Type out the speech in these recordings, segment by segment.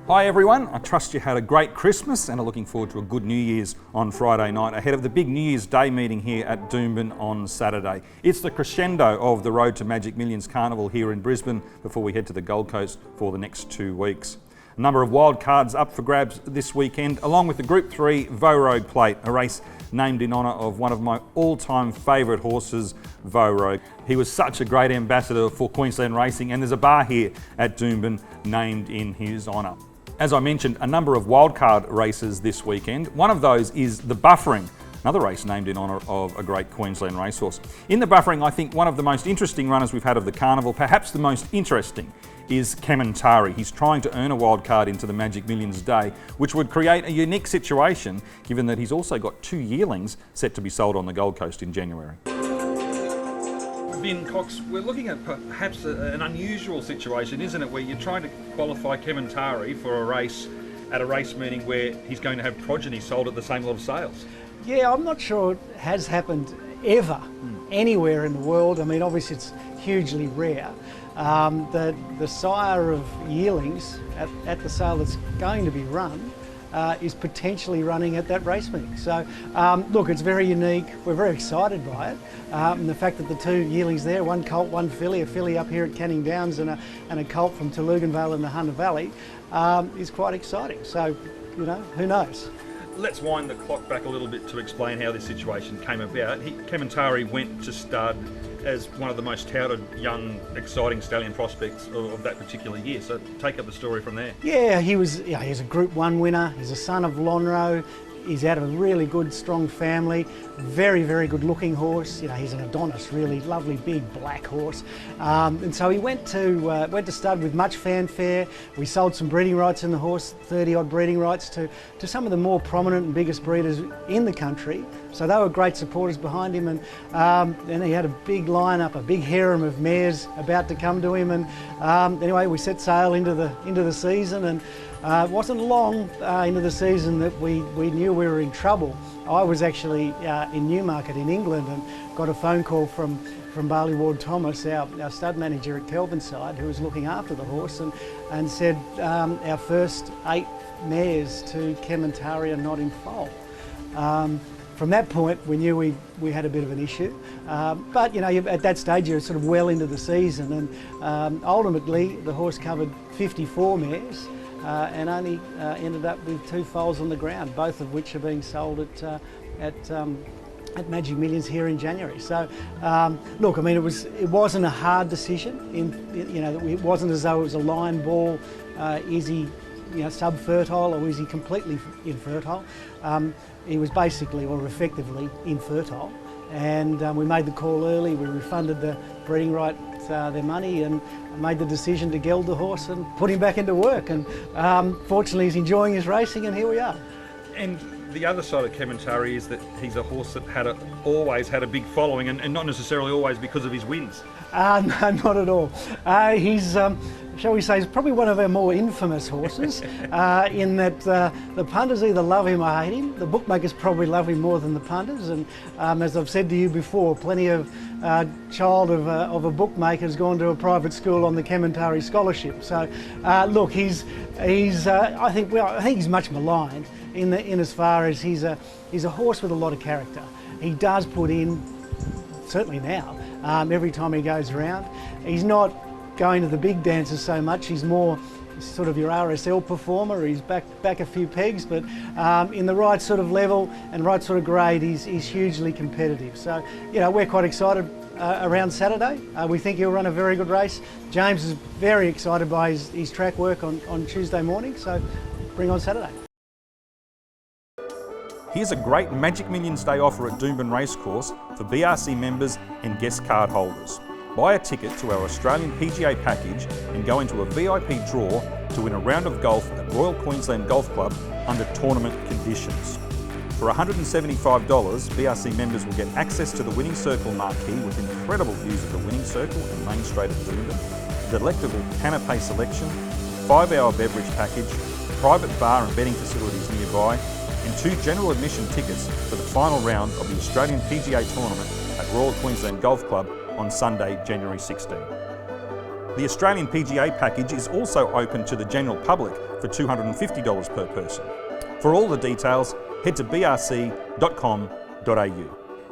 Hi everyone, I trust you had a great Christmas and are looking forward to a good New Year's on Friday night ahead of the big New Year's Day meeting here at Doomben on Saturday. It's the crescendo of the Road to Magic Millions Carnival here in Brisbane before we head to the Gold Coast for the next 2 weeks. A number of wild cards up for grabs this weekend, along with the Group 3 Vaurogue Plate, a race named in honour of one of my all-time favourite horses, Vaurogue. He was such a great ambassador for Queensland racing, and there's a bar here at Doomben named in his honour. As I mentioned, a number of wildcard races this weekend. One of those is the Buffering, another race named in honour of a great Queensland racehorse. In the Buffering, I think one of the most interesting runners we've had of the carnival, perhaps the most interesting, is Kementari. He's trying to earn a wild card into the Magic Millions Day, which would create a unique situation given that he's also got 2 yearlings set to be sold on the Gold Coast in January. Ben Cox, we're looking at perhaps an unusual situation, isn't it, where you're trying to qualify Kementari for a race at a race meeting where he's going to have progeny sold at the same level of sales? Yeah, I'm not sure it has happened ever anywhere in the world. I mean, obviously it's hugely rare. The sire of yearlings at the sale that's going to be run is potentially running at that race meeting. So look, it's very unique. We're very excited by it. And the fact that the 2 yearlings there, one colt, one filly, a filly up here at Canning Downs and a colt from Tuluganvale in the Hunter Valley is quite exciting. So, you know, who knows? Let's wind the clock back a little bit to explain how this situation came about. Kementari went to stud as one of the most touted young, exciting stallion prospects of that particular year. So take up the story from there. Yeah, he's a Group 1 winner. He's a son of Lonhro. He's out of a really good, strong family. Very, very good looking horse. You know, he's an Adonis, really lovely, big black horse. And so he went to stud with much fanfare. We sold some breeding rights in the horse, 30 odd breeding rights to some of the more prominent and biggest breeders in the country. So they were great supporters behind him, and he had a big lineup, a big harem of mares about to come to him. And anyway, we set sail into the season, and it wasn't long into the season that we knew we were in trouble. I was actually in Newmarket in England and got a phone call from Barley Ward Thomas, our stud manager at Kelvinside, who was looking after the horse, and said our first 8 mares to Kementari are not in foal. From that point, we knew we had a bit of an issue, but you know, at that stage you're sort of well into the season, and ultimately the horse covered 54 mares and only ended up with 2 foals on the ground, both of which are being sold at Magic Millions here in January. So look, I mean, it wasn't a hard decision. You know, it wasn't as though it was a line ball. Is he, you know, sub-fertile or is he completely infertile? He was basically, or effectively, infertile, and we made the call early. We refunded the breeding right their money and made the decision to geld the horse and put him back into work. And fortunately, he's enjoying his racing, and here we are. And the other side of Kementari is that he's a horse that always had a big following, and not necessarily always because of his wins. No, not at all. He's, shall we say, he's probably one of our more infamous horses in that the punters either love him or hate him. The bookmakers probably love him more than the punters, and as I've said to you before, plenty of child of a bookmaker has gone to a private school on the Kementari scholarship. So look, I think he's much maligned in as far as he's a horse with a lot of character. He does put in, certainly now, every time he goes around. He's not going to the big dances so much. He's more sort of your RSL performer. He's back a few pegs, but in the right sort of level and right sort of grade, he's hugely competitive. So, you know, we're quite excited around Saturday. We think he'll run a very good race. James is very excited by his track work on Tuesday morning, so bring on Saturday. Here's a great Magic Millions Day offer at Doomben Racecourse for BRC members and guest card holders. Buy a ticket to our Australian PGA package and go into a VIP draw to win a round of golf at Royal Queensland Golf Club under tournament conditions. For $175, BRC members will get access to the Winning Circle marquee with incredible views of the Winning Circle and Main Straight at Doomben, delectable canapé selection, 5-hour beverage package, private bar and betting facilities nearby, and 2 general admission tickets for the final round of the Australian PGA Tournament at Royal Queensland Golf Club on Sunday, January 16. The Australian PGA package is also open to the general public for $250 per person. For all the details, head to brc.com.au.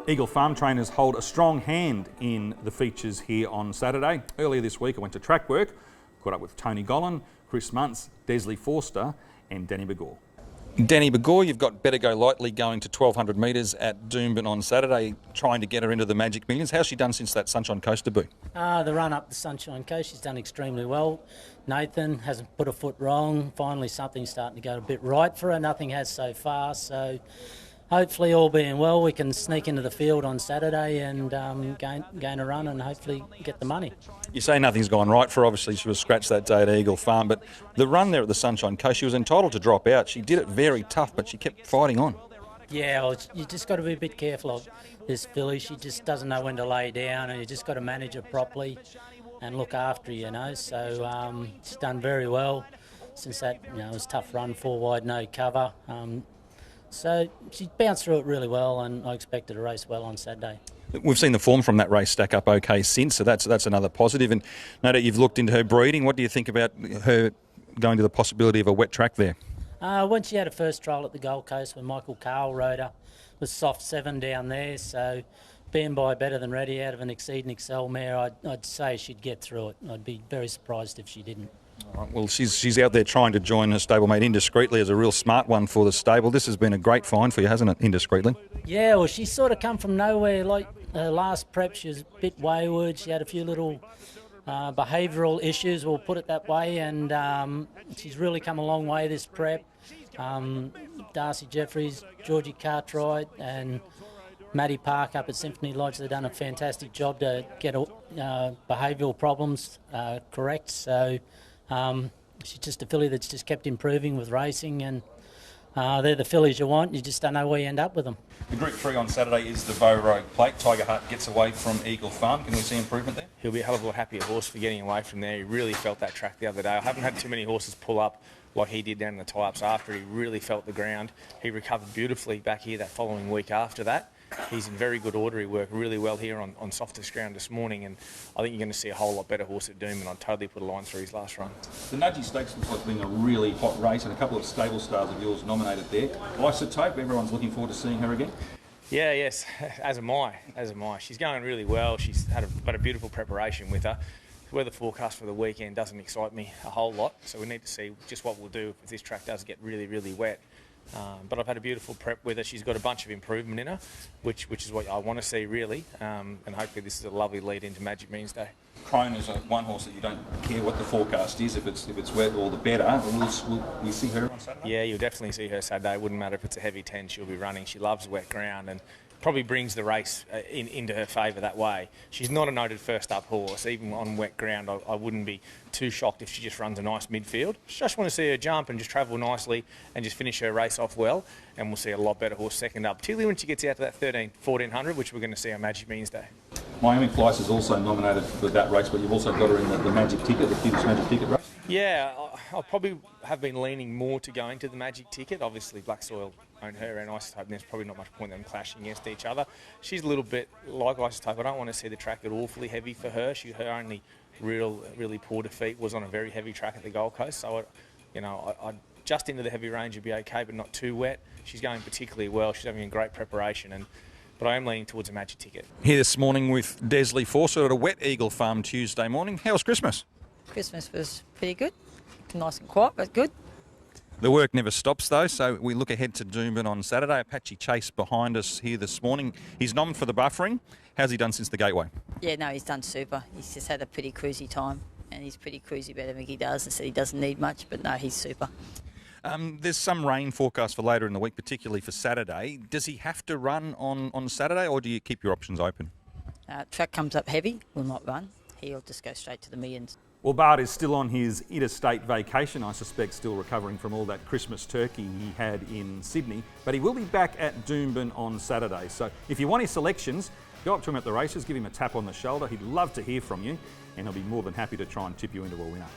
Eagle Farm trainers hold a strong hand in the features here on Saturday. Earlier this week I went to track work, caught up with Tony Gollan, Chris Muntz, Desley Forster and Danny Begor. Danny Begor, you've got Better Go Lightly going to 1,200 metres at Doomben on Saturday, trying to get her into the Magic Millions. How's she done since that Sunshine Coast debut? The run up the Sunshine Coast, she's done extremely well. Nathan hasn't put a foot wrong. Finally something's starting to go a bit right for her. Nothing has so far, so hopefully all being well we can sneak into the field on Saturday and gain a run and hopefully get the money. You say nothing's gone right for her. Obviously she was scratched that day at Eagle Farm, but the run there at the Sunshine Coast, she was entitled to drop out. She did it very tough, but she kept fighting on. Yeah, well, you just got to be a bit careful of this filly. She just doesn't know when to lay down, and you just got to manage her properly and look after her, you know. So she's done very well since that, you know, it was a tough run, 4 wide, no cover. So she bounced through it really well, and I expected to race well on Saturday. We've seen the form from that race stack up okay since, so that's another positive. And no doubt you've looked into her breeding. What do you think about her going to the possibility of a wet track there? When she had a first trial at the Gold Coast when Michael Carl rode her, it was soft 7 down there, so being by better than ready out of an Exceed and Excel mare, I'd say she'd get through it. I'd be very surprised if she didn't. All right, well, she's out there trying to join her stablemate Indiscreetly as a real smart one for the stable. This has been a great find for you, hasn't it, Indiscreetly? Yeah, well, she's sort of come from nowhere. Like her last prep, she was a bit wayward. She had a few little behavioural issues, we'll put it that way, and she's really come a long way this prep. Darcy Jeffries, Georgie Cartwright and Maddie Park up at Symphony Lodge, they've done a fantastic job to get behavioural problems correct. So she's just a filly that's just kept improving with racing, and they're the fillies you want. You just don't know where you end up with them. The Group 3 on Saturday is the Bow Rogue Plate. Tiger Heart gets away from Eagle Farm. Can we see improvement there? He'll be a hell of a lot happier horse for getting away from there. He really felt that track the other day. I haven't had too many horses pull up like he did down in the tie-ups after. He really felt the ground. He recovered beautifully back here that following week after that. He's in very good order. He worked really well here on softest ground this morning, and I think you're going to see a whole lot better horse at Doomben. I'd totally put a line through his last run. The Nudgee Stakes looks like being a really hot race, and a couple of stable stars of yours nominated there. Isotope, everyone's looking forward to seeing her again. Yeah, yes, as am I. She's going really well. She's got a beautiful preparation with her. The weather forecast for the weekend doesn't excite me a whole lot, so we need to see just what we'll do if this track does get really, really wet. But I've had a beautiful prep with her. She's got a bunch of improvement in her, which is what I want to see really, and hopefully this is a lovely lead into Magic Millions Day. Crone is one horse that you don't care what the forecast is. If it's wet, all the better. Will you see her on Saturday? Yeah, you'll definitely see her Saturday. It wouldn't matter if it's a heavy 10, she'll be running. She loves wet ground and probably brings the race into her favour that way. She's not a noted first up horse. Even on wet ground, I wouldn't be too shocked if she just runs a nice midfield. Just want to see her jump and just travel nicely and just finish her race off well, and we'll see a lot better horse second up, particularly when she gets out to that 1400, which we're going to see on Magic Millions Day. Miami Flies is also nominated for that race, but you've also got her in the Magic Ticket, the Kids Magic Ticket race. Yeah, I probably have been leaning more to going to the Magic Ticket. Obviously, Black Soil own her and Isotope, and there's probably not much point in them clashing against each other. She's a little bit like Isotope. I don't want to see the track get awfully heavy for her. Her only really poor defeat was on a very heavy track at the Gold Coast. So, I just into the heavy range would be okay, but not too wet. She's going particularly well. She's having a great preparation, but I am leaning towards a Magic Ticket. Here this morning with Desley Forster at a wet Eagle Farm Tuesday morning. How was Christmas? Christmas was pretty good. Nice and quiet, but good. The work never stops though, so we look ahead to Doomben on Saturday. Apache Chase behind us here this morning. He's nominated for the buffering. How's he done since the Gateway? Yeah, no, he's done super. He's just had a pretty cruisy time, and he's pretty cruisy about everything he does, and said he doesn't need much, but no, he's super. There's some rain forecast for later in the week, particularly for Saturday. Does he have to run on Saturday, or do you keep your options open? Track comes up heavy, will not run. He'll just go straight to the millions. Well, Bart is still on his interstate vacation, I suspect, still recovering from all that Christmas turkey he had in Sydney. But he will be back at Doomben on Saturday. So if you want his selections, go up to him at the races, give him a tap on the shoulder. He'd love to hear from you, and he'll be more than happy to try and tip you into a winner.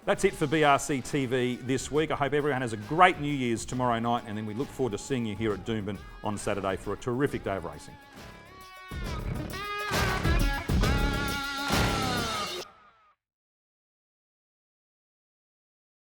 That's it for BRC TV this week. I hope everyone has a great New Year's tomorrow night, and then we look forward to seeing you here at Doomben on Saturday for a terrific day of racing.